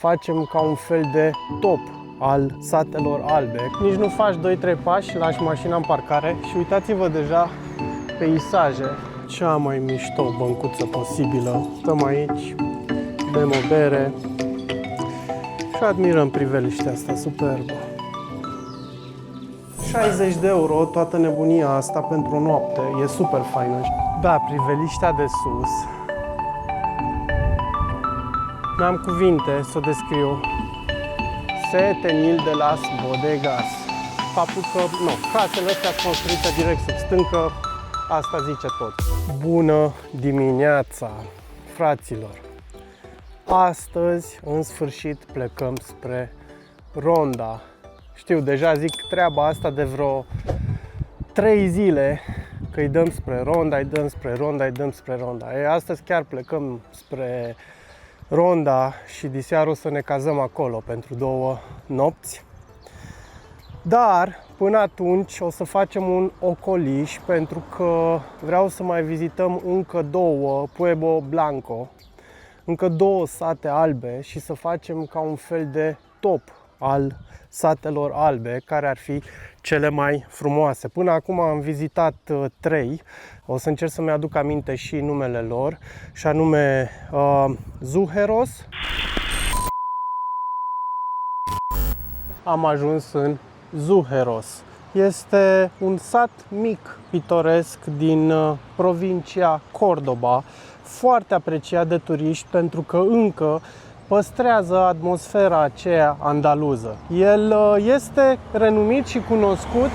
Facem ca un fel de top al satelor albe. Nici nu faci 2-3 pași, lași mașina în parcare și uitați-vă deja peisaje. Cea mai mișto băncuță posibilă. Stăm aici, bem o bere și admirăm priveliștea asta superbă. 60 de euro toată nebunia asta pentru o noapte, e super faină. Da, priveliștea de sus. N-am cuvinte să o descriu. Se tenil de las bodegas. Faptul că, nu, casele astea sunt construite direct sub stâncă, asta zice tot. Bună dimineața, fraților! Astăzi, în sfârșit, plecăm spre Ronda. Știu, deja zic treaba asta de vreo 3 zile, că îi dăm spre Ronda, îi dăm spre Ronda, îi dăm spre Ronda. E, astăzi chiar plecăm spre Ronda și diseară o să ne cazăm acolo pentru 2 nopți. Dar până atunci o să facem un ocoliș pentru că vreau să mai vizităm încă 2 Pueblo Blanco, încă 2 sate albe și să facem ca un fel de top al satelor albe, care ar fi cele mai frumoase. Până acum am vizitat 3, o să încerc să-mi aduc aminte și numele lor, și anume Zuheros. Am ajuns în Zuheros. Este un sat mic, pitoresc, din provincia Cordoba, foarte apreciat de turiști pentru că încă păstrează atmosfera aceea andaluză. El este renumit și cunoscut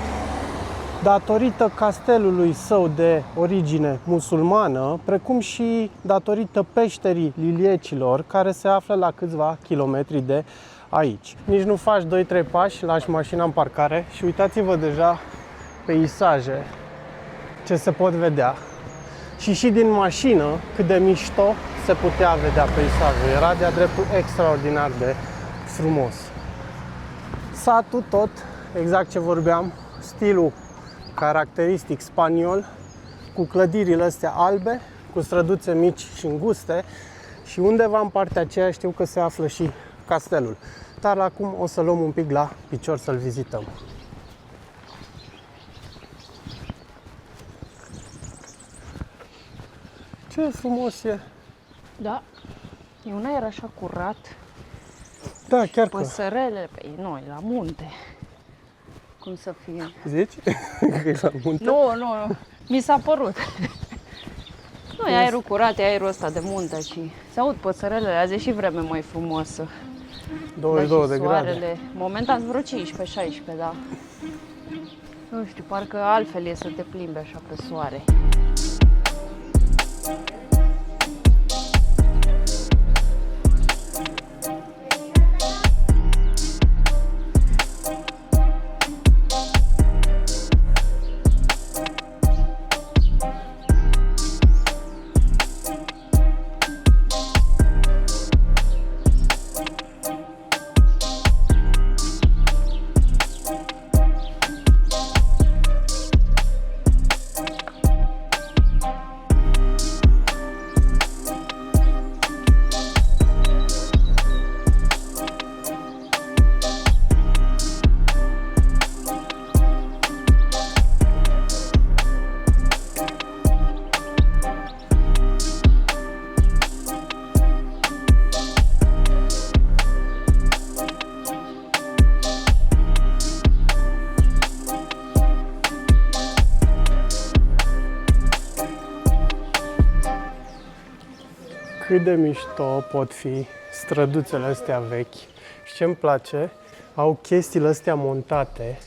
datorită castelului său de origine musulmană, precum și datorită peșterii liliecilor, care se află la câțiva kilometri de aici. Nici nu faci 2-3 pași, lași mașina în parcare și uitați-vă deja peisaje ce se pot vedea. Și din mașină, cât de mișto se putea vedea peisajul. Era de-a dreptul extraordinar de frumos. Satul tot, exact ce vorbeam, stilul caracteristic spaniol, cu clădirile astea albe, cu străduțe mici și înguste și undeva în partea aceea știu că se află și castelul. Dar acum o să luăm un pic la picior să-l vizităm. Ce frumos e! Da, e un aer așa curat. Da, chiar că. Păsărele, pe noi, la munte. Cum să fie? Zici? Că e la munte? Nu, mi s-a părut. Nu, e aerul curat, e aerul ăsta de munte și se aud păsărele, azi e și vreme mai frumoasă. 22 de grade. Momentan vreo 15-16, da. Nu știu, parcă altfel e să te plimbi așa pe soare. Cât de mișto pot fi străduțele astea vechi și ce-mi place, au chestiile astea montate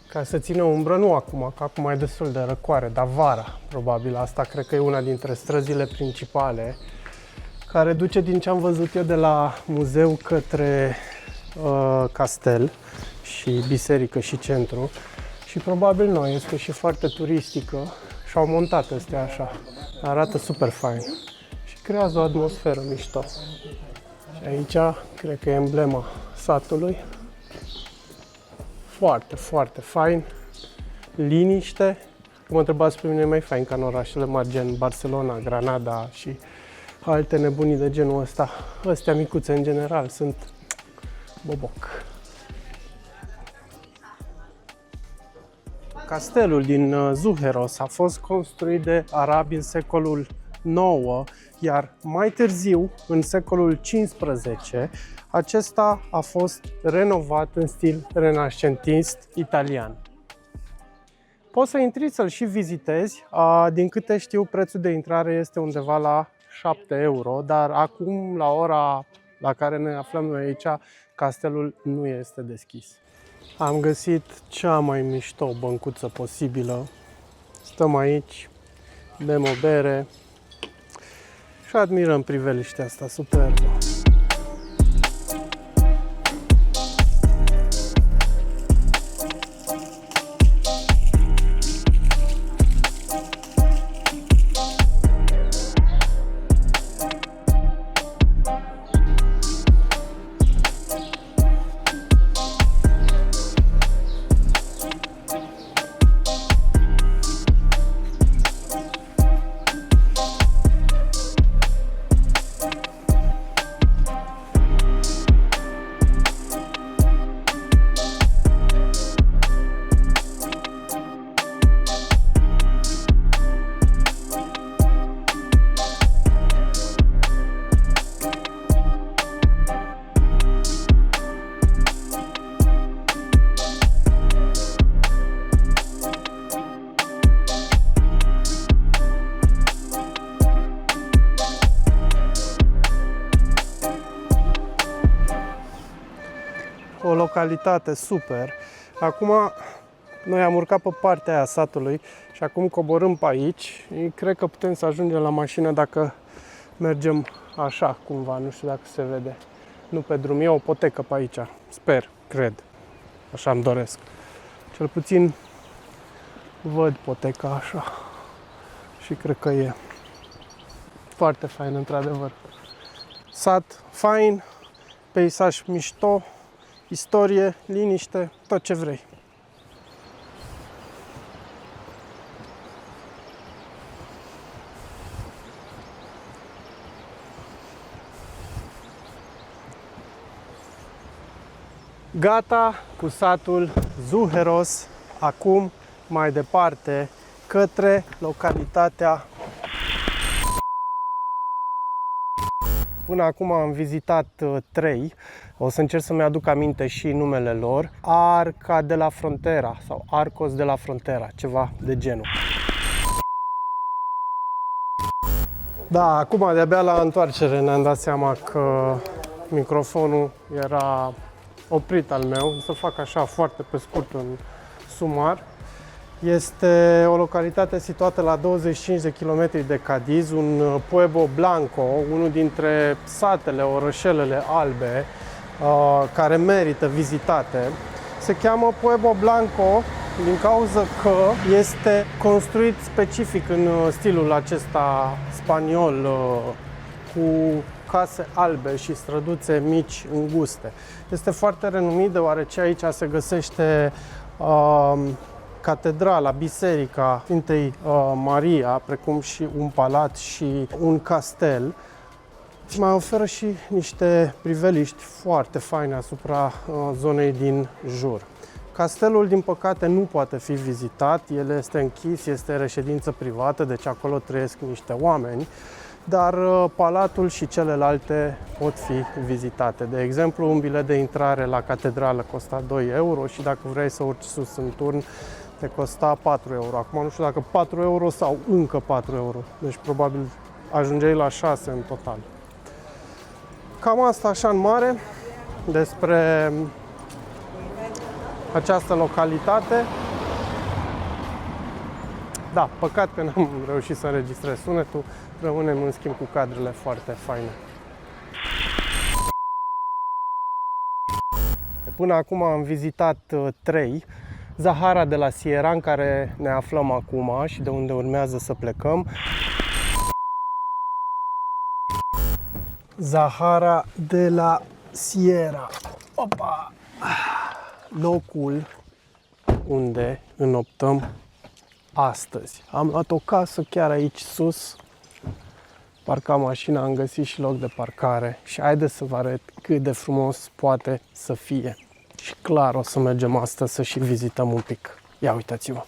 ca să țină umbră, nu acum, că acum e destul de răcoare, dar vara, probabil. Asta cred că e una dintre străzile principale care duce, din ce am văzut eu de la muzeu, către castel și biserică și centru. Și probabil nu, este și foarte turistică și au montat astea așa. Arată super fain. Creează o atmosferă mișto. Și aici, cred că e emblema satului. Foarte, foarte fain. Liniște. Mă întrebați pe mine, e mai fain ca în orașele mari, gen Barcelona, Granada și alte nebunii de genul ăsta. Astea micuțe în general sunt boboc. Castelul din Zuheros a fost construit de arabi în secolul IX, iar mai târziu, în secolul XV, acesta a fost renovat în stil renascentist italian. Poți să intri să-l și vizitezi. Din câte știu, prețul de intrare este undeva la 7 euro, dar acum, la ora la care ne aflăm noi aici, castelul nu este deschis. Am găsit cea mai mișto băncuță posibilă. Stăm aici, bem o bere și admirăm priveliștea asta superbă. O localitate super. Acum noi am urcat pe partea aia satului și acum coborâm pe aici. Cred că putem să ajungem la mașină dacă mergem așa cumva, nu știu dacă se vede. Nu pe drum, e o potecă pe aici. Sper, cred. Așa îmi doresc. Cel puțin văd poteca așa. Și cred că e foarte fain, într-adevăr. Sat fain, peisaj mișto, istorie, liniște, tot ce vrei. Gata cu satul Zuheros, acum mai departe către localitatea. Până acum am vizitat 3, o să încerc să-mi aduc aminte și numele lor. Arca de la Frontera sau Arcos de la Frontera, ceva de genul. Da, acum de-abia la întoarcere ne-am dat seama că microfonul era oprit al meu. Să fac așa foarte pe scurt un sumar. Este o localitate situată la 25 de kilometri de Cadiz, un Pueblo Blanco, unul dintre satele, orășelele albe, care merită vizitate. Se cheamă Pueblo Blanco din cauza că este construit specific în stilul acesta spaniol, cu case albe și străduțe mici, înguste. Este foarte renumit deoarece aici se găsește catedrala, biserica Sfintei Maria, precum și un palat și un castel. Și mai oferă și niște priveliști foarte faine asupra zonei din jur. Castelul, din păcate, nu poate fi vizitat, el este închis, este reședință privată, deci acolo trăiesc niște oameni, dar palatul și celelalte pot fi vizitate. De exemplu, un bilet de intrare la catedrală costa 2 euro și dacă vrei să urci sus în turn, te costa 4 euro. Acum nu știu dacă 4 euro sau încă 4 euro, deci probabil ajungeai la 6 în total. Cam asta așa în mare despre această localitate. Da, păcat că n-am reușit să înregistrez sunetul, rămânem în schimb cu cadrele foarte faine. Până acum am vizitat 3. Zahara de la Sierra, în care ne aflăm acum și de unde urmează să plecăm. Zahara de la Sierra. Opa! Locul unde înoptăm astăzi. Am luat o casă chiar aici sus parcat mașina, am găsit și loc de parcare și haideți să vă arăt cât de frumos poate să fie. Și clar o să mergem astăzi să și vizităm un pic. Ia uitați-vă!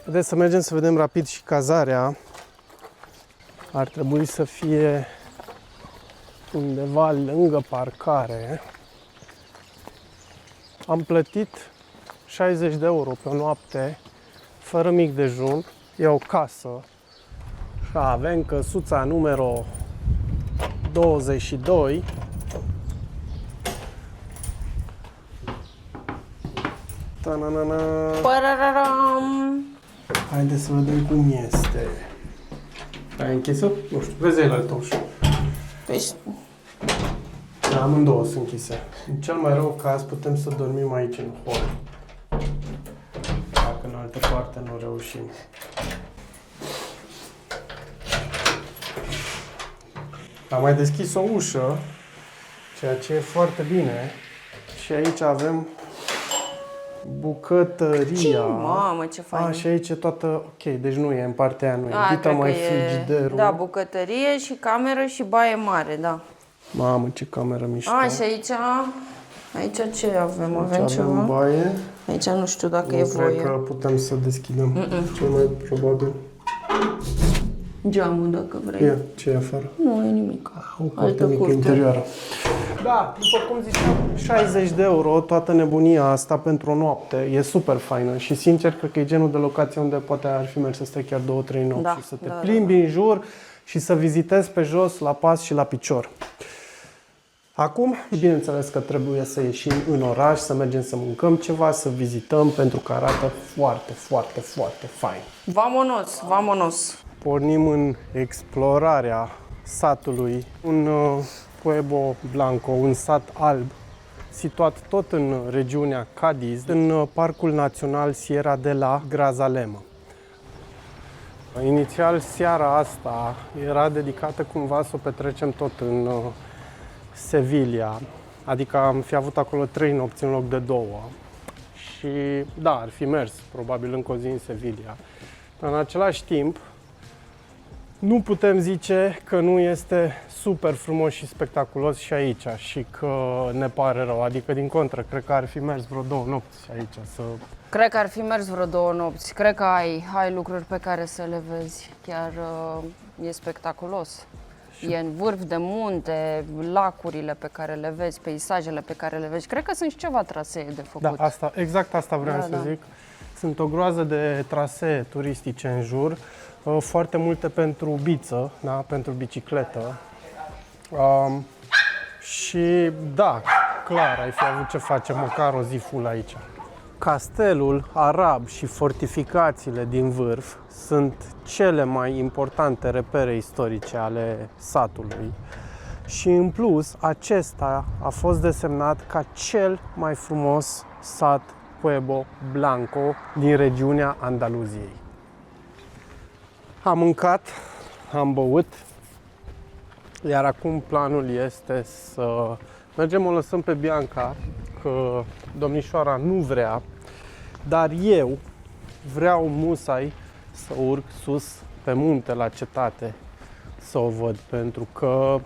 Haideți să mergem să vedem rapid și cazarea. Ar trebui să fie undeva lângă parcare. Am plătit 60 de euro pe o noapte, fără mic dejun. E o casă și avem căsuța numero 22. Ta-na-na-na. Pararam. Haideți să vedem cum este. Ai închis-o? Nu știu, vezi el altă ușă. Păi, Da, amândouă sunt închise. În cel mai rău caz putem să dormim aici în hol. Dacă în altă parte nu reușim. Am mai deschis o ușă, ceea ce e foarte bine. Și aici avem bucătăria. mamă, ce fain. Și aici e toată, ok, deci nu e în partea aia, nu e. Da, Dita cred mai că e- frigiderul. Da, bucătărie și cameră și baie mare, da. Mamă, ce cameră mișto. Și aici ce avem? Avem Aici ceva? avem baie. Aici nu știu dacă Nu e cred voie. că putem să deschidem. Cel mai probabil. Geamul, dacă vrei. Ia, ce e afară? Nu e nimic. O parte Altă mică curte. interioară. Da, după cum ziceam, 60 de euro, toată nebunia asta pentru o noapte. E super faină și sincer cred că e genul de locație unde poate ar fi mers să stai chiar 2-3 nopți Da, și să te da, plimbi în jur și să vizitezi pe jos, la pas și la picior. Acum, bineînțeles că trebuie să ieșim în oraș, să mergem să mâncăm ceva, să vizităm, pentru că arată foarte, foarte, foarte fain. Vamonos, vamonos. Pornim în explorarea satului, un Pueblo Blanco, un sat alb, situat tot în regiunea Cadiz, în Parcul Național Sierra de la Grazalema. Inițial, seara asta era dedicată cumva să o petrecem tot în Sevilla, adică am fi avut acolo 3 nopți în loc de 2 și da, ar fi mers probabil încă o zi în Sevilla. Dar în același timp, nu putem zice că nu este super frumos și spectaculos și aici și că ne pare rău, adică din contră, cred că ar fi mers vreo 2 nopți aici să... Cred că ar fi mers vreo 2 nopți. Cred că ai lucruri pe care să le vezi. Chiar e spectaculos. E în vârf de munte, lacurile pe care le vezi, peisajele pe care le vezi. Cred că sunt și ceva trasee de făcut. Da, exact asta vreau să zic. Sunt o groază de trasee turistice în jur, foarte multe pentru biță, da, pentru bicicletă. Și da, clar, ai fi avut ce face măcar o zi full aici. Castelul arab și fortificațiile din vârf sunt cele mai importante repere istorice ale satului. Și în plus, acesta a fost desemnat ca cel mai frumos sat Pueblo Blanco din regiunea Andaluziei. Am mâncat, am băut, iar acum planul este să mergem, o lăsăm pe Bianca, că domnișoara nu vrea, dar eu vreau musai să urc sus pe munte la cetate să o văd, pentru că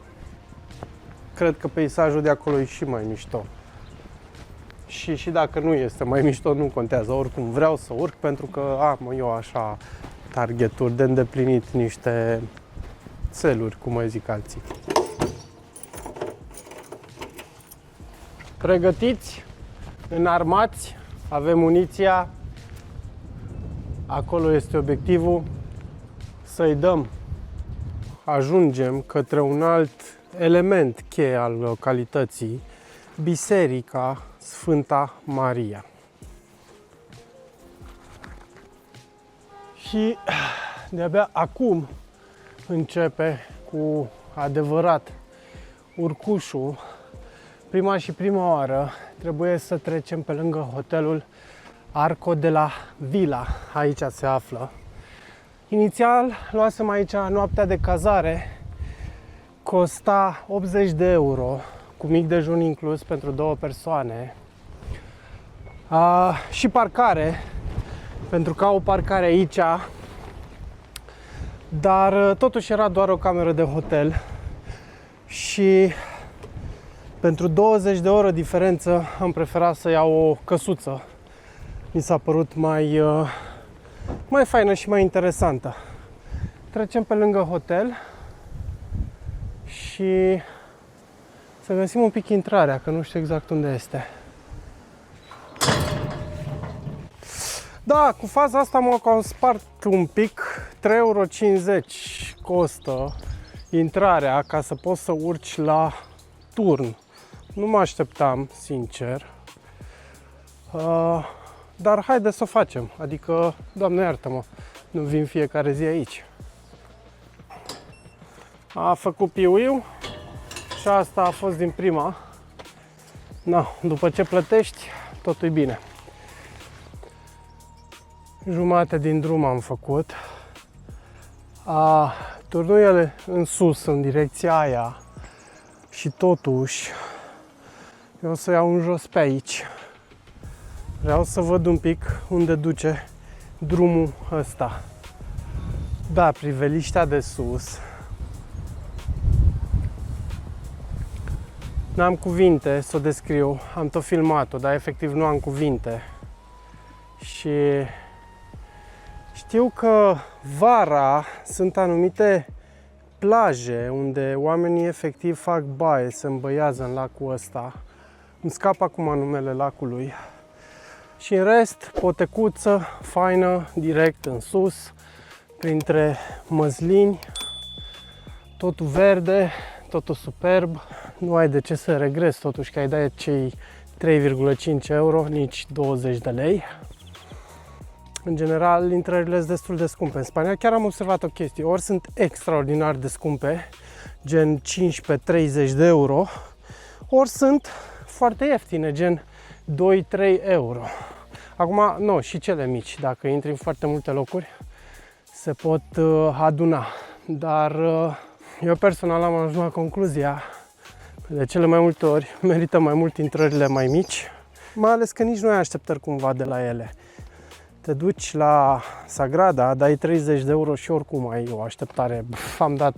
cred că peisajul de acolo e și mai mișto. Și dacă nu este mai mișto, nu contează, oricum vreau să urc, pentru că am eu așa targeturi de îndeplinit, niște țeluri, cum mai zic alții. Pregătiți, înarmați, avem muniția, acolo este obiectivul, să-i dăm. Ajungem către un alt element cheie al localității, Biserica Sfânta Maria. Și de-abia acum începe cu adevărat urcușul. Prima oară trebuie să trecem pe lângă hotelul Arco de la Vila, aici se află. Inițial luasem aici noaptea de cazare costa 80 de euro, cu mic dejun inclus pentru 2 persoane. Și parcare, pentru că au parcare aici, dar totuși era doar o cameră de hotel și pentru 20 de euro diferență am preferat să iau o căsuță. Mi s-a părut mai faină și mai interesantă. Trecem pe lângă hotel și să găsim un pic intrarea, că nu știu exact unde este. Da, cu faza asta m-au cam spart un pic. 3,50 euro costă intrarea ca să poți să urci la turn. Nu mă așteptam, sincer. Dar haide să o facem. Adică, Doamne iartă-mă, nu vin fiecare zi aici. A făcut piuiu și asta a fost din prima. Na, după ce plătești, totul e bine. Jumate din drum am făcut. Turnuiele în sus, în direcția aia. Și totuși, eu o să iau în jos pe aici. Vreau să văd un pic unde duce drumul ăsta. Da, priveliștea de sus. N-am cuvinte să o descriu, am tot filmat-o, dar efectiv nu am cuvinte. Și știu că vara sunt anumite plaje unde oamenii efectiv fac baie, se îmbăiază în lacul ăsta. Îmi scap acum numele lacului. Și în rest, potecuță, faină, direct în sus, printre măslini, totul verde, totul superb. Nu ai de ce să regresi totuși că ai dat cei 3,5 euro, nici 20 de lei. În general, intrările sunt destul de scumpe. În Spania chiar am observat o chestie, ori sunt extraordinar de scumpe, gen 15-30 de euro, ori sunt foarte ieftine, gen 2-3 euro. Acum, nu, și cele mici, dacă intri în foarte multe locuri, se pot aduna. Dar eu personal am ajuns la concluzia că de cele mai multe ori merită mai mult intrările mai mici, mai ales că nici nu ai așteptări cumva de la ele. Te duci la Sagrada, dai 30 de euro și oricum ai o așteptare. Am dat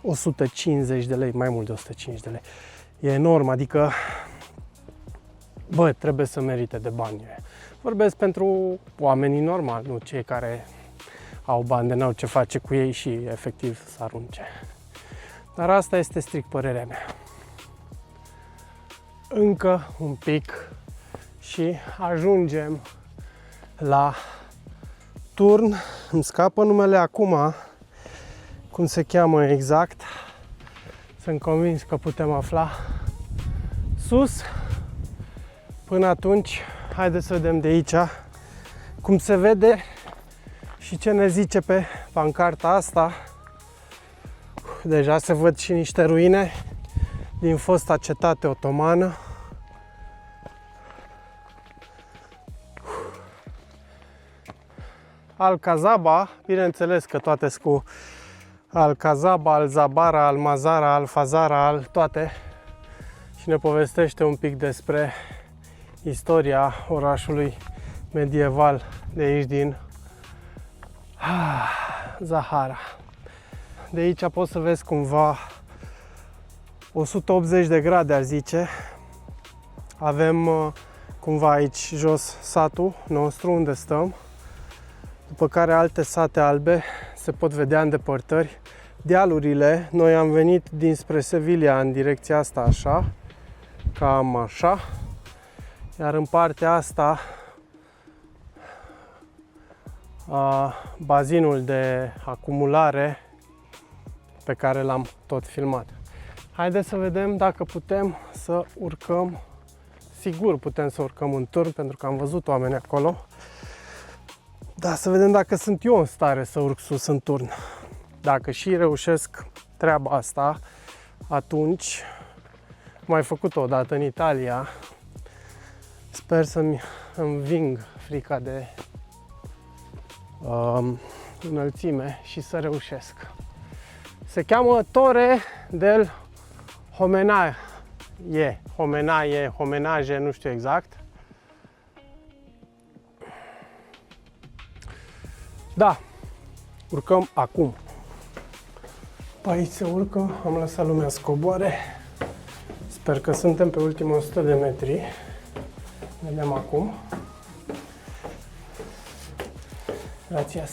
150 de lei, mai mult de 150 de lei. E enorm, adică, bă, trebuie să merite de bani. Vorbesc pentru oamenii normali, nu cei care au bani de n-au ce face cu ei și efectiv să arunce. Dar asta este strict părerea mea. Încă un pic și ajungem la turn. Îmi scapă numele acum, cum se cheamă exact. Sunt convins că putem afla sus. Până atunci, haideți să vedem de aici cum se vede și ce ne zice pe pancarta asta. Deja se văd și niște ruine din fosta cetate otomană. Alcazaba, bineînțeles că toate sunt cu Alcazaba, Alzabara, Almazara, Alfazara, toate. Și ne povestește un pic despre istoria orașului medieval de aici din Zahara. De aici poți să vezi cumva 180 de grade, aș zice. Avem cumva aici jos satul nostru unde stăm, după care alte sate albe se pot vedea în depărtări. Dealurile, noi am venit dinspre Sevilla în direcția asta așa, cam așa, iar în partea asta bazinul de acumulare pe care l-am tot filmat. Haideți să vedem dacă putem să urcăm. Sigur putem să urcăm în turn, pentru că am văzut oameni acolo. Dar să vedem dacă sunt eu în stare să urc sus în turn. Dacă și reușesc treaba asta, atunci am mai făcut-o odată în Italia. Sper să-mi înving frica de înălțime și să reușesc. Se cheamă Torre del Homenaje, nu știu exact. Da, urcăm acum. Pe aici se urcă, am lăsat lumea să coboare. Sper că suntem pe ultimul 100 de metri. Vedem acum. Gracias.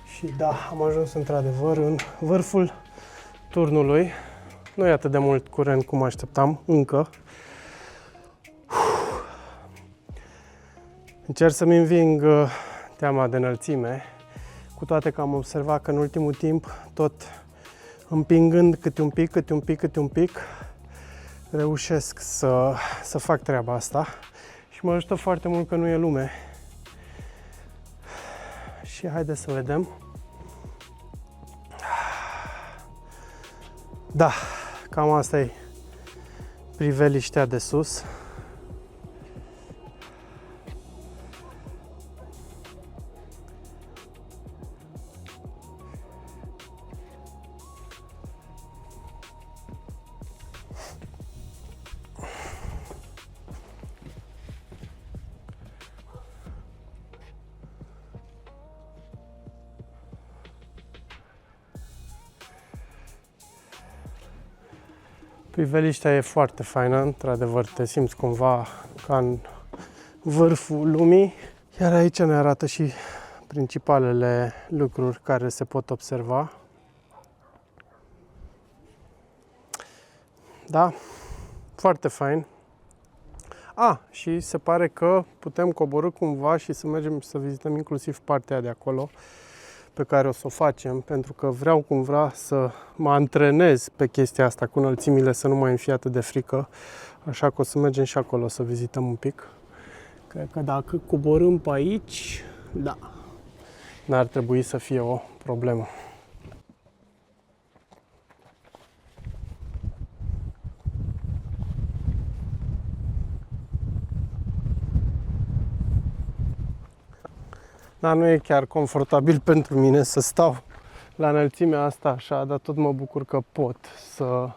Și da, am ajuns într-adevăr în vârful turnului. Nu e atât de mult curent cum așteptam, încă. Încerc să-mi înving teama de înălțime, cu toate că am observat că în ultimul timp, tot împingând câte un pic, reușesc să fac treaba asta și mă ajută foarte mult că nu e lume. Și haideți să vedem. Da, cam asta e priveliștea de sus. Priveliștea e foarte faină, într-adevăr te simți cumva ca în vârful lumii, iar aici ne arată și principalele lucruri care se pot observa. Da, foarte fain. Și se pare că putem coborî cumva și să mergem să vizităm inclusiv partea de acolo, pe care o să o facem, pentru că vreau cumva să mă antrenez pe chestia asta cu înălțimile, să nu mai îmi fie atât de frică, așa că o să mergem și acolo să vizităm un pic. Cred că dacă coborâm pe aici, da, n-ar trebui să fie o problemă. Dar nu e chiar confortabil pentru mine să stau la înălțimea asta așa, dar tot mă bucur că pot să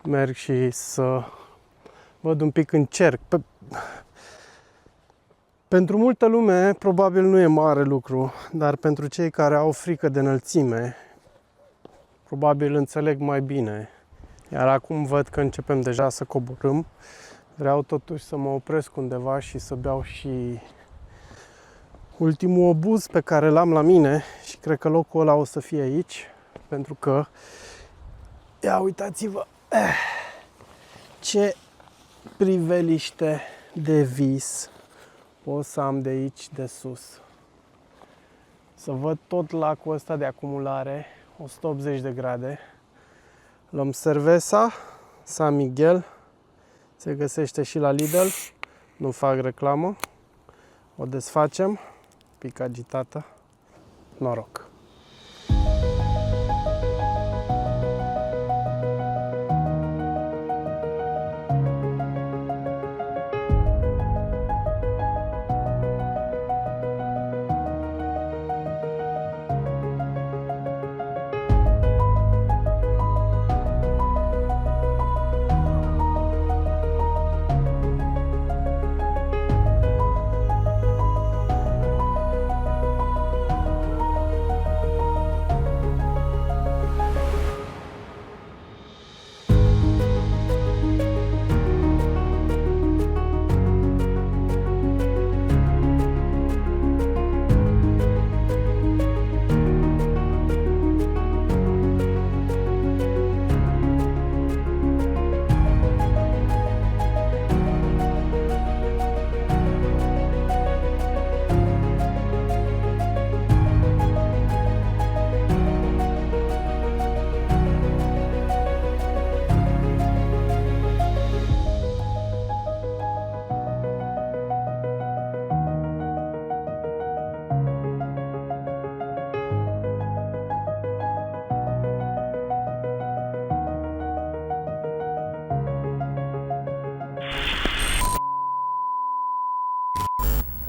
merg și să văd un pic în cerc. Pentru multă lume probabil nu e mare lucru, dar pentru cei care au frică de înălțime, probabil înțeleg mai bine. Iar acum văd că începem deja să coborâm. Vreau totuși să mă opresc undeva și să beau și ultimul obuz pe care l-am la mine și cred că locul ăla o să fie aici, pentru că, ia uitați-vă, ce priveliște de vis o să am de aici de sus. Să văd tot lacul ăsta de acumulare, 180 de grade. Luăm cerveza San Miguel, se găsește și la Lidl, nu fac reclamă. O desfacem, pic agitată, noroc!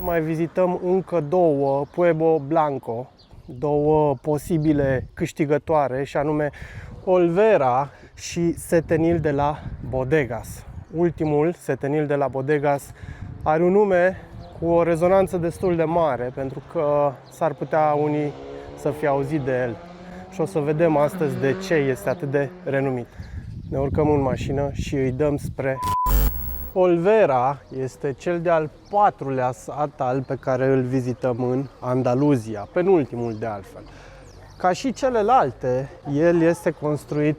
Mai vizităm încă două, Pueblo Blanco, două posibile câștigătoare, și anume Olvera și Setenil de la Bodegas. Ultimul, Setenil de la Bodegas, are un nume cu o rezonanță destul de mare, pentru că s-ar putea unii să fie auzit de el. Și o să vedem astăzi de ce este atât de renumit. Ne urcăm în mașină și îi dăm spre... Olvera este cel de-al 4-lea sat alb pe care îl vizităm în Andaluzia, penultimul de altfel. Ca și celelalte, el este construit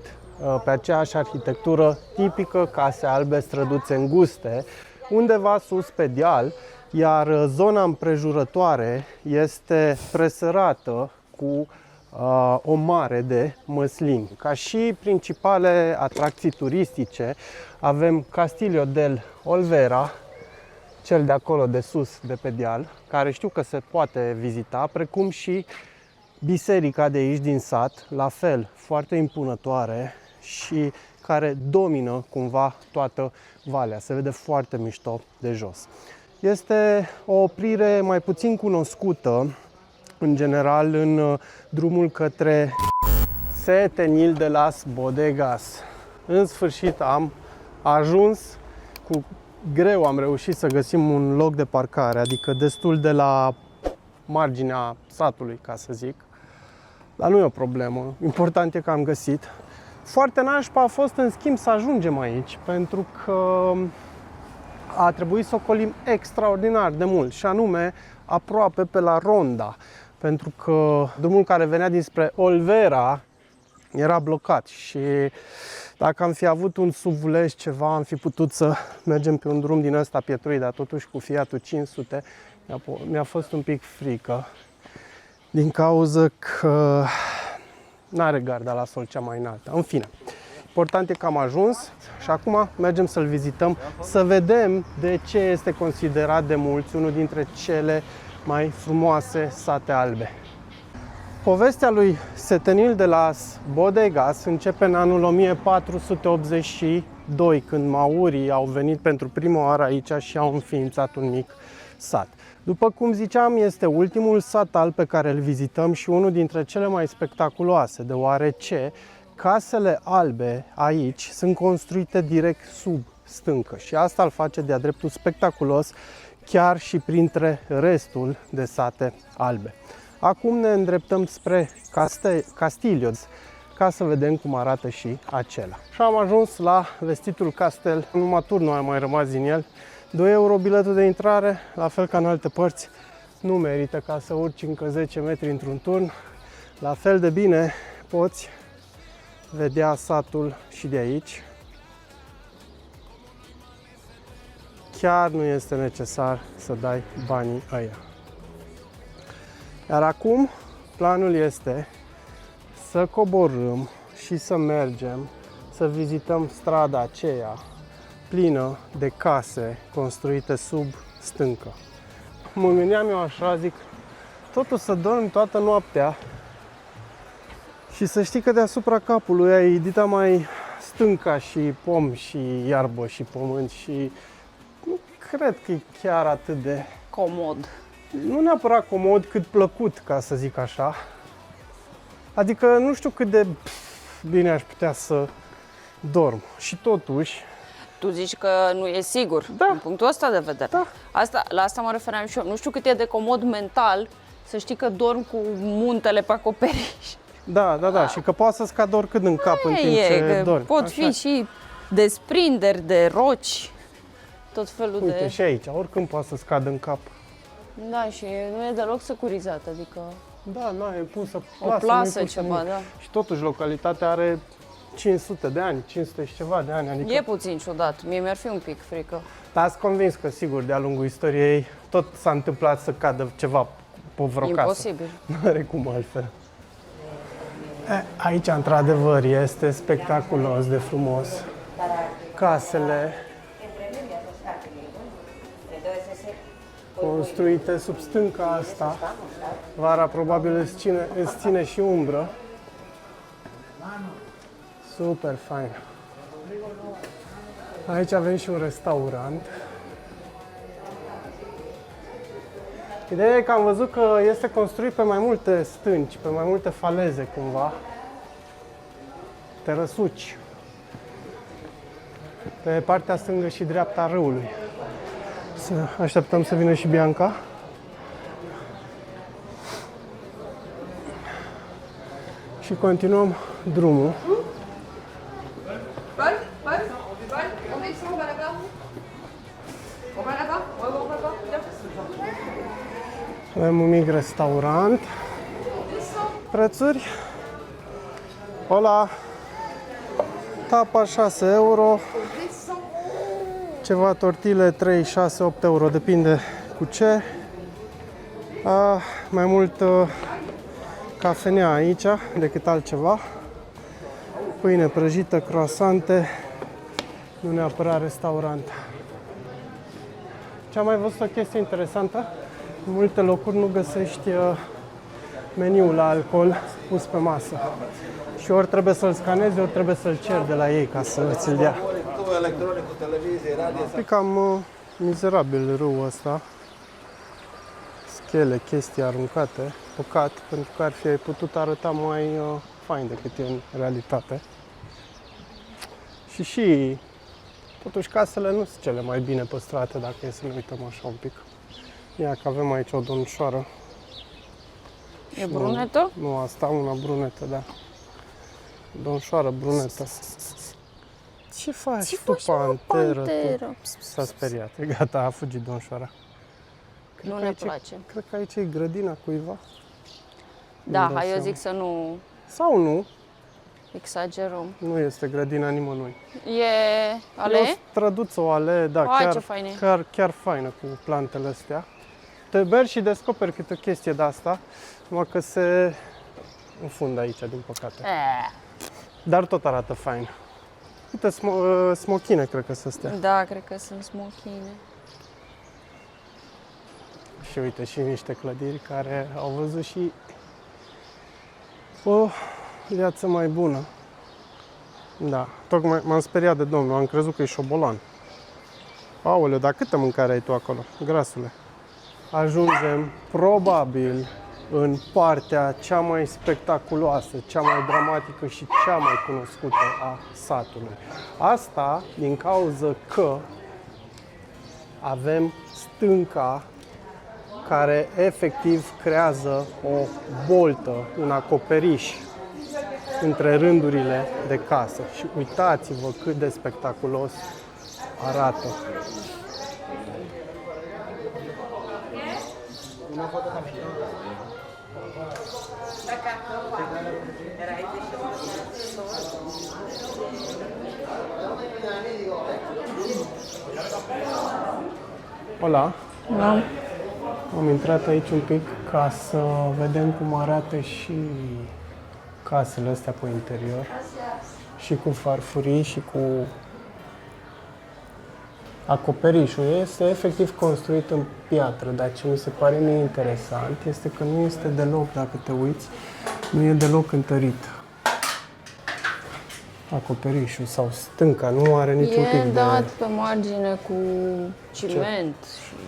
pe aceeași arhitectură tipică, case albe, străduțe înguste, undeva sus pe deal, iar zona împrejurătoare este presărată cu o mare de măslini. Ca și principale atracții turistice avem Castillo del Olvera, cel de acolo de sus, de pe deal, care știu că se poate vizita, precum și biserica de aici din sat, la fel, foarte impunătoare și care domină cumva toată valea. Se vede foarte mișto de jos. Este o oprire mai puțin cunoscută, în general, în drumul către Setenil de las Bodegas. În sfârșit am ajuns, cu greu am reușit să găsim un loc de parcare, adică destul de la marginea satului, ca să zic. Dar nu e o problemă, important e că am găsit. Foarte nașpa a fost, în schimb, să ajungem aici, pentru că a trebuit să ocolim extraordinar de mult, și anume aproape pe la Ronda, pentru că drumul care venea dinspre Olvera era blocat și dacă am fi avut un SUV-uleș ceva, am fi putut să mergem pe un drum din ăsta pietruit, dar totuși cu Fiatul 500 mi-a fost un pic frică, din cauza că n-are garda la sol cea mai înaltă. În fine, important e că am ajuns și acum mergem să-l vizităm, să vedem de ce este considerat de mulți unul dintre cele mai frumoase sate albe. Povestea lui Setenil de las Bodegas începe în anul 1482, când maurii au venit pentru prima oară aici și au înființat un mic sat. După cum ziceam, este ultimul sat alb pe care îl vizităm și unul dintre cele mai spectaculoase, deoarece casele albe aici sunt construite direct sub stâncă și asta îl face de-a dreptul spectaculos, chiar și printre restul de sate albe. Acum ne îndreptăm spre Castillo, ca să vedem cum arată și acela. Și am ajuns la vestitul castel, numai tur nu a mai rămas din el. 2 euro biletul de intrare, la fel ca în alte părți. Nu merită ca să urci încă 10 metri într-un turn. La fel de bine poți vedea satul și de aici. Chiar nu este necesar să dai banii ăia. Iar acum planul este să coborâm și să mergem să vizităm strada aceea plină de case construite sub stâncă. Mă gândeam eu așa, zic, totul să dormi toată noaptea și să știi că deasupra capului ai dita mai stânca și pom și iarbă și pământ și nu cred că e chiar atât de Comod. nu neapărat comod, cât plăcut, ca să zic așa. Adică nu știu cât de bine aș putea să dorm. Și totuși... Tu zici că nu e sigur, Da. din punctul ăsta de vedere. Da. La asta mă refeream și eu. Nu știu cât e de comod mental să știi că dormi cu muntele pe acoperiș. Da. Și că poate să-ți cadă oricât în cap în timp ce că dormi. pot Așa. fi și desprinderi de roci, tot felul Uite, de... și aici, oricând poate să-ți cadă în cap. Da, și nu e deloc securizat, adică Da, e pusă o plasă, plasă, nu-i pusă ceva, nimic. da. Și totuși localitatea are 500 de ani, 500 și ceva de ani. Adică... E puțin ciudat, mie mi-ar fi un pic frică. Dar sunt convins că, sigur, de-a lungul istoriei, tot s-a întâmplat să cadă ceva pe vreo casă. Imposibil. Nu are cum altfel. Aici, într-adevăr, este spectaculos de frumos. Casele construite sub stânca asta. Vara probabil îți ține și umbră. Super fain. Aici avem și un restaurant. Ideea e că am văzut că este construit pe mai multe stânci, pe mai multe faleze cumva. Te răsuci. Pe partea stângă și dreapta râului. Să așteptăm să vină și Bianca. Și continuăm drumul. Avem un mic restaurant. Prețuri? Hola! Tapa 6 euro. Ceva tortile 3, 6, 8 euro, depinde cu ce. Mai mult cafenea aici decât altceva. Pâine prăjită, croasante, nu neapărat restaurant. Ce am mai văzut o chestie interesantă? În multe locuri nu găsești meniul la alcool pus pe masă. Și ori trebuie să-l scanezi, ori trebuie să-l ceri de la ei ca să ți-l dea. E cam mizerabil râul ăsta. Schele, chestii aruncate. Păcat, pentru că ar fi putut arăta mai fain decât e în realitate. Și totuși casele nu sunt cele mai bine păstrate dacă e să ne uităm așa un pic. Ia că avem aici o domnișoară. E brunetă? Nu, asta, una brunetă, da. Domnișoară brunetă. Ce faci tu, panteră? S-a speriat. E gata, a fugit domnișoara. Nu ne place. Cred că aici e grădina cuiva. Da, hai, eu zic să nu Sau nu, exagerăm. nu este grădina nimănui. E E o alee? străduță, o alee, da, Hai, ce fain e. chiar faină cu plantele astea. Te mergi și descoperi câte o chestie de asta, numai că se înfundă aici, din păcate. Dar tot arată fain. Uite, smochine cred că sunt astea. Da, cred că sunt smochine. Și uite, și niște clădiri care au văzut și o viață mai bună. Da, tocmai m-am speriat de domnul, am crezut că e șobolan. Aoleu, dar câtă mâncare ai tu acolo, grasule? Ajungem probabil în partea cea mai spectaculoasă, cea mai dramatică și cea mai cunoscută a satului. Asta din cauza că avem stânca care efectiv creează o boltă, un acoperiș între rândurile de casă. Și uitați-vă cât de spectaculos arată. Hola! Da. Am intrat aici un pic ca să vedem cum arată și casele astea pe interior. Și cu farfurii și cu acoperișul. Este efectiv construit în piatră, dar ce mi se pare mie interesant este că nu este deloc, dacă te uiți, nu e deloc întărit. Acoperișul sau stânca nu are niciun pic de... E dat pe margine cu ciment.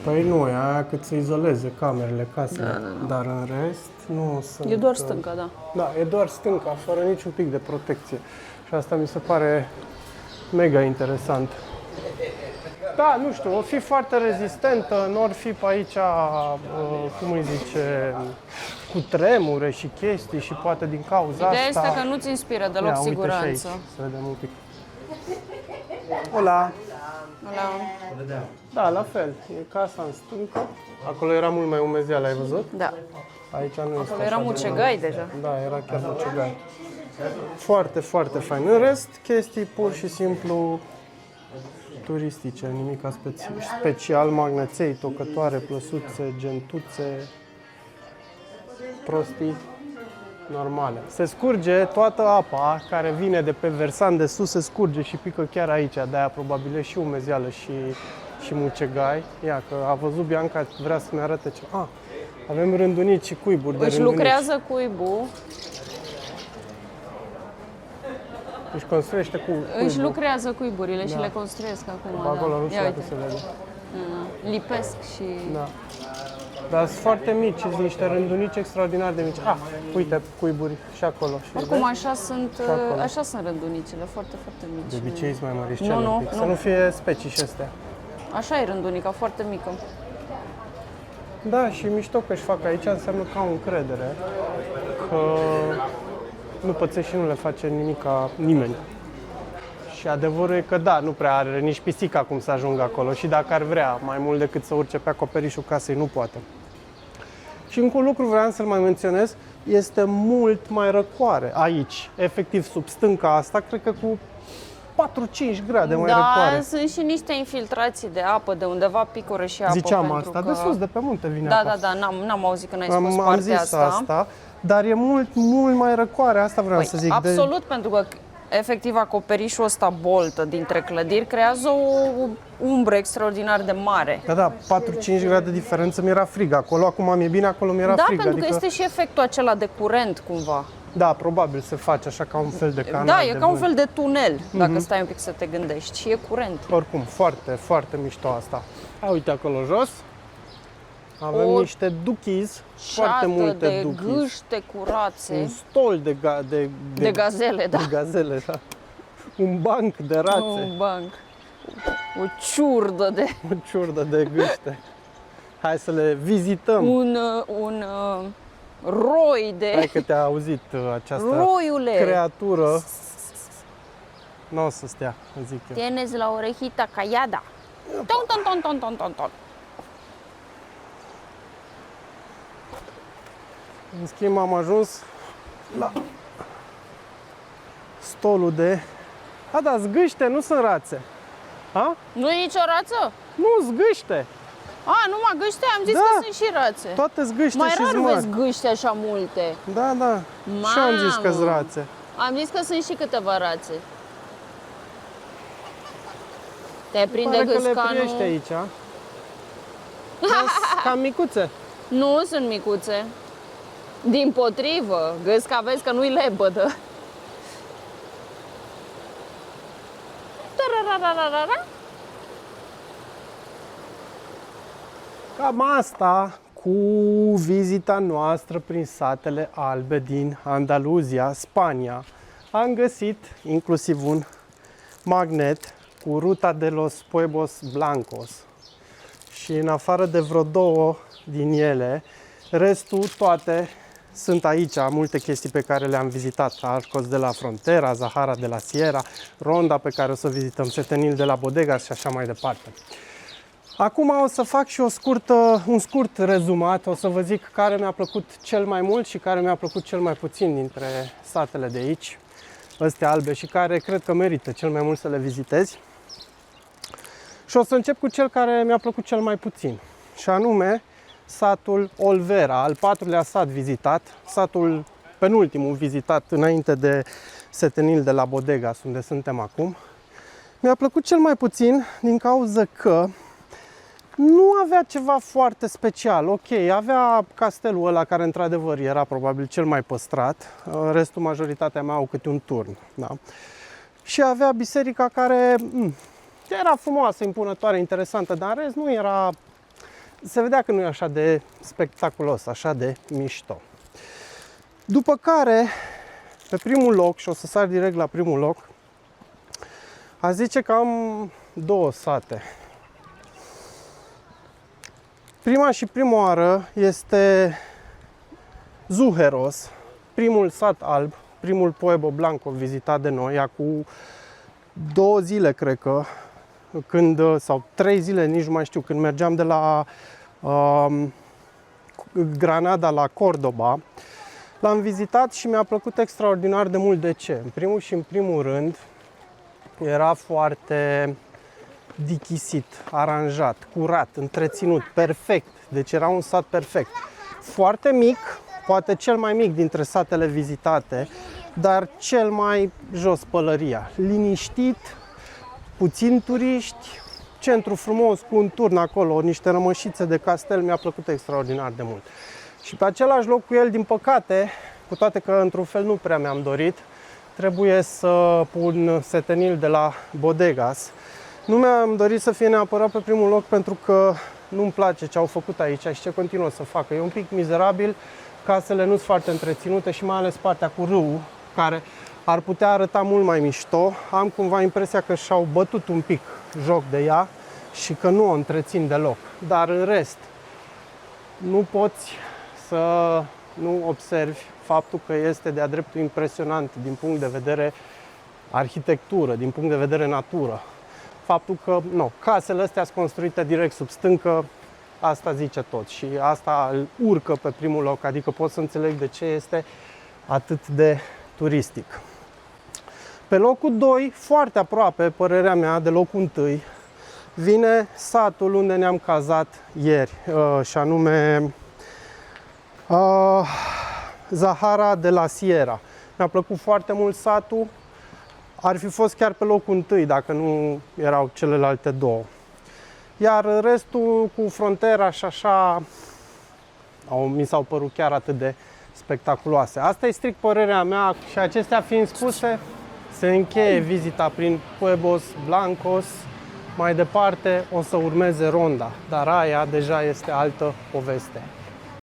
Păi nu, e aia cât să izoleze camerele, casele, dar în rest nu sunt... E doar stânca, da. Da, e doar stânca, fără niciun pic de protecție. Și asta mi se pare mega interesant. Da, nu știu, o fi foarte rezistentă, nu ar fi pe aici, cum îi zice, cu tremure și chestii și poate din cauza Ideea asta... este că nu-ți inspiră deloc Ia, uite și siguranță. aici, să vedem un pic. Hola! Ăla- Da, la fel, e casa în stâncă. Acolo era mult mai umezeală, ai văzut? Da. Aici nu este Acolo era așa de mucegai deja. Da, era chiar mucegai. Foarte, foarte fain. În rest, chestii pur și simplu turistice, nimica special, magneței, tocătoare, plăsuțe, gentuțe, prostii normale. Se scurge toată apa care vine de pe versant de sus, se scurge și pică chiar aici, de-aia probabil e și umezeală și mucegai. Ia că a văzut Bianca, vrea să ne arate ce. Avem rândunici și cuiburi de Își rândunici. lucrează cuibul, Își construiește cuibul. își lucrează cuiburile și le construiesc acum. Acolo nu Ia știu dacă uite. se vede. Lipesc și... Da. Dar sunt foarte mici, sunt niște rândunici extraordinar de mici. Ah, uite, cuiburi și acolo. Și Oricum, vezi? așa sunt rândunicele, foarte, foarte mici. De obicei sunt mai mari, Nu, un pic. nu. Să nu fie specii și astea. Așa e rândunica, foarte mică. Da, și mișto că își fac aici, înseamnă că au încredere că nu pățește și nu le face nimica nimeni. Și adevărul e că da, nu prea are nici pisica cum să ajungă acolo și dacă ar vrea mai mult decât să urce pe acoperișul casei, nu poate. Și încă un lucru vreau să-l mai menționez, este mult mai răcoare aici, efectiv sub stânca asta, cred că cu 4-5 grade mai răcoare. Da, sunt și niște infiltrații de apă, de undeva picură și apă. Ziceam pentru asta, că... de sus, de pe munte vine Da, apa. da, da, n-am auzit că n-ai spus Am partea zis asta, dar e mult mai răcoare, asta vreau să zic. Absolut, pentru că efectiv acoperișul ăsta boltă dintre clădiri creează o umbră extraordinar de mare. Da, 4-5 grade diferență, mi-era frig acolo, acum mi-e bine, acolo mi-era Da, frig. pentru adică, că este și efectul acela de curent cumva. Da, probabil se face așa ca un fel de canal. Da, e de ca un vânt. fel de tunel, dacă stai un pic să te gândești. Și e curent. Oricum, foarte, foarte mișto asta. A, uite acolo jos, avem O niște duchies, foarte multe de duchies. gâște curațe, Un stol de gazele, da. de gazele, da. Un banc de rațe, Un banc. O ciurdă de... o ciurdă de gâște. Hai să le vizităm. Un roi de... Hai că te-a auzit această Roiule! creatură. Nu o să stea, zic eu. Tienes la orejita callada. Ton, ton, ton, ton, ton, ton, ton. În schimb am ajuns la stolul de... A, da, zgâște, nu sunt rațe. Ha? Nu e nicio rață? Nu, zgâște. A, numai gâște? Am zis Da. că sunt și rațe. Toate zgâște Mai și rar zmări. vezi gâște așa multe. Da, da. Și eu am zis că sunt Mamă. rațe. Am zis că sunt și câteva rațe. Te prinde Pare că le gâscanul. priești aici. Cam micuțe. Nu sunt micuțe. Dimpotrivă, gâsca vezi că nu-i lebădă. Tararararara. Cam asta cu vizita noastră prin satele albe din Andaluzia, Spania. Am găsit inclusiv un magnet cu Ruta de los Pueblos Blancos. Și în afară de vreo două din ele, restul toate sunt aici, multe chestii pe care le-am vizitat. Arcos de la Frontera, Zahara de la Sierra, Ronda pe care o să o vizităm, Setenil de la Bodegas și așa mai departe. Acum o să fac și un scurt rezumat, o să vă zic care mi-a plăcut cel mai mult și care mi-a plăcut cel mai puțin dintre satele de aici, astea albe, și care cred că merită cel mai mult să le vizitezi. Și o să încep cu cel care mi-a plăcut cel mai puțin, și anume satul Olvera, al patrulea sat vizitat, satul penultimul vizitat înainte de Setenil de la Bodegas, unde suntem acum. Mi-a plăcut cel mai puțin din cauza că nu avea ceva foarte special. Ok, avea castelul ăla care într-adevăr era probabil cel mai păstrat, restul, majoritatea mea, au câte un turn. Da? Și avea biserica care era frumoasă, impunătoare, interesantă, dar în rest nu era... Se vedea că nu e așa de spectaculos, așa de mișto. După care, pe primul loc, și o să sar direct la primul loc, a zice că am două sate. Prima și prima oară este Zuheros, primul sat alb, primul Pueblo Blanco vizitat de noi, acum 2 zile, cred că, sau 3 zile, nici nu mai știu, când mergeam de la Granada la Cordoba. L-am vizitat și mi-a plăcut extraordinar de mult. De ce? În primul și în primul rând, era foarte dichisit, aranjat, curat, întreținut, perfect. Deci era un sat perfect. Foarte mic, poate cel mai mic dintre satele vizitate, dar cel mai jos pălăria. Liniștit, puțin turiști, centru frumos cu un turn acolo, niște rămășițe de castel, mi-a plăcut extraordinar de mult. Și pe același loc cu el, din păcate, cu toate că într-un fel nu prea mi-am dorit, trebuie să pun Setenil de la Bodegas. Nu mi-am dorit să fie neapărat pe primul loc pentru că nu-mi place ce au făcut aici și ce continuă să facă. E un pic mizerabil, casele nu sunt foarte întreținute și mai ales partea cu râul, care ar putea arăta mult mai mișto. Am cumva impresia că și-au bătut un pic joc de ea și că nu o întrețin deloc. Dar în rest, nu poți să nu observi faptul că este de-a dreptul impresionant din punct de vedere arhitectură, din punct de vedere natură. Faptul că casele astea sunt construite direct sub stâncă, asta zice tot și asta îl urcă pe primul loc, adică pot să înțeleg de ce este atât de turistic. Pe locul 2, foarte aproape, părerea mea, de locul 1, vine satul unde ne-am cazat ieri, și anume Zahara de la Sierra. Mi-a plăcut foarte mult satul, ar fi fost chiar pe locul 1 dacă nu erau celelalte două. Iar restul cu frontera și așa mi s-au părut chiar atât de spectaculoase. Asta e strict părerea mea și acestea fiind spuse, se încheie vizita prin Pueblos Blancos. Mai departe o să urmeze Ronda, dar aia deja este altă poveste.